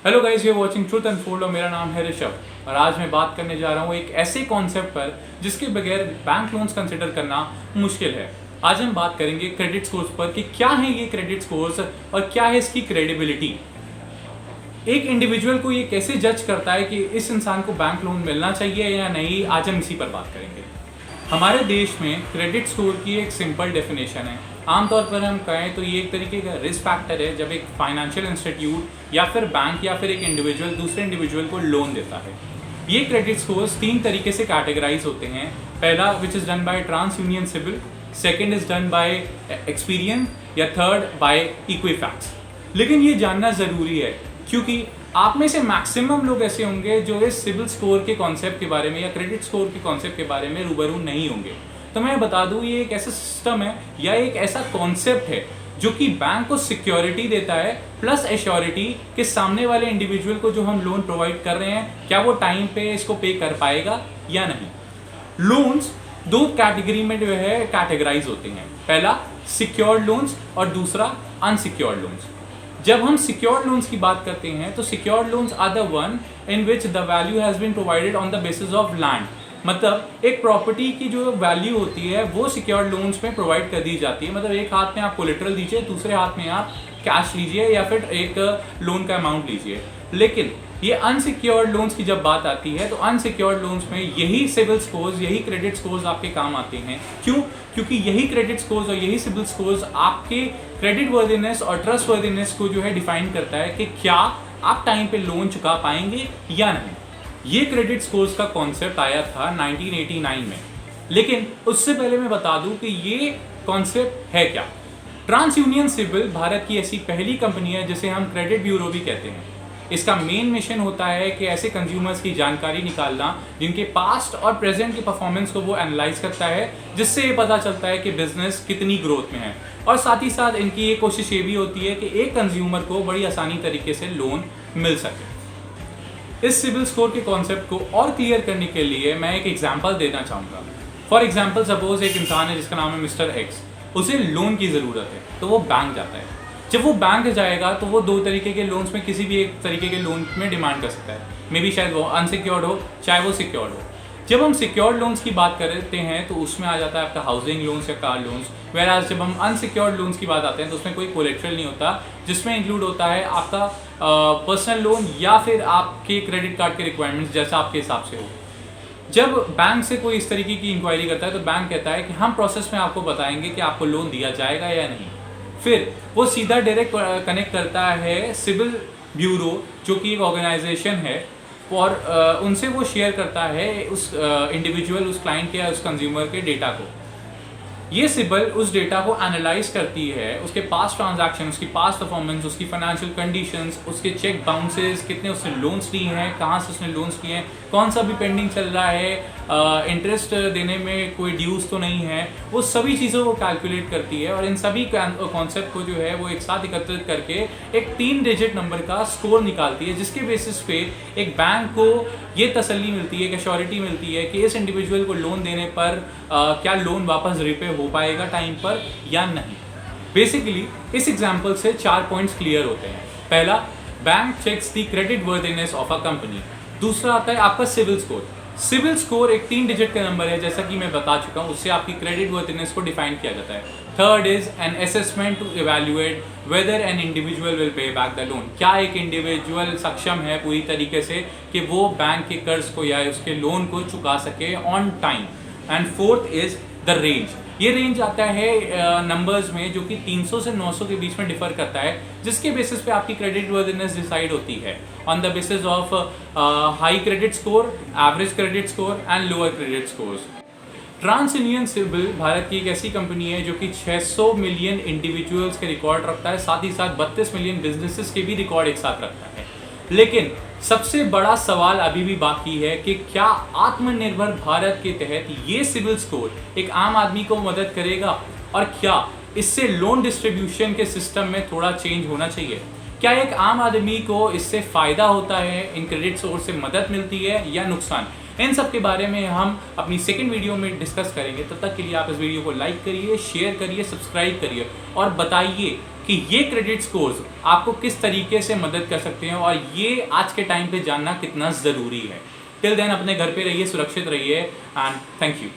Hello guys, you are watching Truth Unfold और मेरा नाम है ऋषभ। और आज मैं बात करने जा रहा हूँ एक ऐसे कॉन्सेप्ट पर जिसके बगैर बैंक लोन्स कंसिडर करना मुश्किल है। आज हम बात करेंगे क्रेडिट स्कोर्स पर कि क्या है ये क्रेडिट स्कोर्स और क्या है इसकी क्रेडिबिलिटी। एक इंडिविजुअल को ये कैसे जज करता है कि इस इंसान को बैंक लोन मिलना चाहिए या नहीं, आज हम इसी पर बात करेंगे। हमारे देश में क्रेडिट स्कोर की एक सिंपल डेफिनेशन है। आमतौर पर हम कहें तो ये एक तरीके का रिस्क फैक्टर है जब एक फाइनेंशियल इंस्टीट्यूट या फिर बैंक या फिर एक इंडिविजुअल दूसरे इंडिविजुअल को लोन देता है। ये क्रेडिट स्कोर्स तीन तरीके से कैटेगराइज होते हैं। पहला which is done by TransUnion CIBIL, second is done by Experian या थर्ड बाय इक्विफैक्स। लेकिन ये जानना ज़रूरी है क्योंकि आप में से मैक्सिमम लोग ऐसे होंगे जो इस सिबिल स्कोर के कॉन्सेप्ट के बारे में या क्रेडिट स्कोर के कॉन्सेप्ट के बारे में रूबरू नहीं होंगे। तो मैं बता दूं, ये एक ऐसा सिस्टम है या एक ऐसा कॉन्सेप्ट है जो कि बैंक को सिक्योरिटी देता है प्लस एश्योरिटी कि सामने वाले इंडिविजुअल को जो हम लोन प्रोवाइड कर रहे हैं क्या वो टाइम पे इसको पे कर पाएगा या नहीं। लोन्स दो कैटेगरी में जो है कैटेगराइज होते हैं। पहला सिक्योर्ड लोन्स और दूसरा अनसिक्योर्ड लोन्स। जब हम सिक्योर्ड लोन्स की बात करते हैं तो secured loans are the one in which the value has been provided on the basis of land. मतलब एक प्रॉपर्टी की जो वैल्यू होती है वो सिक्योर्ड लोन्स में प्रोवाइड कर दी जाती है। मतलब एक हाथ में आप कोलेटरल दीजिए, दूसरे हाथ में आप कैश लीजिए या फिर एक लोन का अमाउंट लीजिए। लेकिन ये अनसिक्योर्ड लोन्स की जब बात आती है तो अनसिक्योर्ड लोन्स में यही सिबिल स्कोर्स, यही क्रेडिट स्कोर्स आपके काम आते हैं। क्यों? क्योंकि यही क्रेडिट स्कोर्स और यही सिबिल स्कोर्स आपके क्रेडिट वर्दिनेस और ट्रस्ट वर्दिनेस को जो है डिफाइन करता है कि क्या आप टाइम पे लोन चुका पाएंगे या नहीं। ये क्रेडिट स्कोर्स का कॉन्सेप्ट आया था 1989 में। लेकिन उससे पहले मैं बता दूं कि ये कॉन्सेप्ट है क्या। ट्रांस यूनियन सिबिल भारत की ऐसी पहली कंपनी है जिसे हम क्रेडिट ब्यूरो भी कहते हैं। इसका मेन मिशन होता है कि ऐसे कंज्यूमर्स की जानकारी निकालना जिनके पास्ट और प्रेजेंट की परफॉर्मेंस को वो एनालाइज करता है, जिससे ये पता चलता है कि बिजनेस कितनी ग्रोथ में है। और साथ ही साथ इनकी ये कोशिश ये भी होती है कि एक कंज्यूमर को बड़ी आसानी तरीके से लोन मिल सके। इस सिबिल स्कोर के कॉन्सेप्ट को और क्लियर करने के लिए मैं एक एग्जांपल देना चाहूँगा। फॉर एग्जांपल सपोज एक इंसान है जिसका नाम है मिस्टर एक्स। उसे लोन की ज़रूरत है तो वो बैंक जाता है। जब वो बैंक जाएगा तो वो दो तरीके के लोन्स में किसी भी एक तरीके के लोन में डिमांड कर सकता है। मे बी शायद वो अनसिक्योर्ड हो चाहे वो सिक्योर्ड हो। जब हम सिक्योर्ड लोन्स की बात करते हैं तो उसमें आ जाता है आपका हाउसिंग लोन्स या कार लोन्स। वेराज जब हम अनसिक्योर्ड लोन्स की बात आते हैं तो उसमें कोई कोलेट्रल नहीं होता, जिसमें इंक्लूड होता है आपका पर्सनल लोन या फिर आपके क्रेडिट कार्ड के रिक्वायरमेंट्स जैसा आपके हिसाब से हो। जब बैंक से कोई इस तरीके की इंक्वायरी करता है तो बैंक कहता है कि हम प्रोसेस में आपको बताएंगे कि आपको लोन दिया जाएगा या नहीं। फिर वो सीधा डायरेक्ट कनेक्ट करता है सिबिल ब्यूरो जो कि एक ऑर्गेनाइजेशन है और उनसे वो शेयर करता है उस इंडिविजुअल, उस क्लाइंट के या उस कंज्यूमर के डेटा को। ये सिबिल उस डेटा को एनालाइज करती है, उसके पास ट्रांजैक्शन, उसकी पास परफॉर्मेंस, उसकी फाइनेंशियल कंडीशंस, उसके चेक बाउंसेस, कितने उसने लोन्स लिए हैं, कहाँ से उसने लोन्स लिए हैं, कौन सा भी पेंडिंग चल रहा है, इंटरेस्ट देने में कोई ड्यूज तो नहीं है, वो सभी चीज़ों को कैलकुलेट करती है। और इन सभी कॉन्सेप्ट को जो है वो एक साथ एकत्रित करके एक 3 डिजिट नंबर का स्कोर निकालती है, जिसके बेसिस पे एक बैंक को ये तसल्ली मिलती है, एक श्योरिटी मिलती है कि इस इंडिविजुअल को लोन देने पर क्या लोन वापस रिपे हो पाएगा टाइम पर या नहीं। बेसिकली इस एग्जांपल से 4 पॉइंट्स क्लियर होते हैं। पहला, bank checks the credit worthiness of a company. दूसरा आता है आपका सिबिल स्कोर। सिबिल स्कोर एक 3 डिजिट का नंबर है, जैसा कि मैं बता चुका हूँ, उससे आपकी क्रेडिट वर्दिनेस को डिफाइन किया जाता है। Third is an assessment to evaluate whether an individual will pay back the loan. क्या एक इंडिविजुअल सक्षम है पूरी तरीके से कि वो बैंक के कर्ज को या उसके लोन को चुका सके on time. And fourth is the range. ये रेंज आता है नंबर्स में जो कि 300 से 900 के बीच में डिफर करता है, जिसके बेसिस पे आपकी क्रेडिट वर्दिनेस डिसाइड होती है on the basis of high credit score, average credit score and lower credit scores. TransUnion CIBIL Bharat की एक ऐसी कंपनी है जो कि 600 मिलियन इंडिविजुअल्स के रिकॉर्ड रखता है, साथ ही साथ 32 मिलियन बिजनेसेस के भी रिकॉर्ड एक साथ रखता है। लेकिन सबसे बड़ा सवाल अभी भी बाकी है कि क्या आत्मनिर्भर भारत के तहत ये सिबिल स्कोर एक आम आदमी को मदद करेगा और क्या इससे लोन डिस्ट्रीब्यूशन के सिस्टम में थोड़ा चेंज होना चाहिए। क्या एक आम आदमी को इससे फ़ायदा होता है, इन क्रेडिट स्कोर से मदद मिलती है या नुकसान। इन सब के बारे में हम अपनी सेकंड वीडियो में डिस्कस करेंगे। तब तक के लिए आप इस वीडियो को लाइक करिए, शेयर करिए, सब्सक्राइब करिए और बताइए कि ये क्रेडिट स्कोर्स आपको किस तरीके से मदद कर सकते हैं और ये आज के टाइम पे जानना कितना ज़रूरी है। टिल देन अपने घर पे रहिए, सुरक्षित रहिए एंड थैंक यू।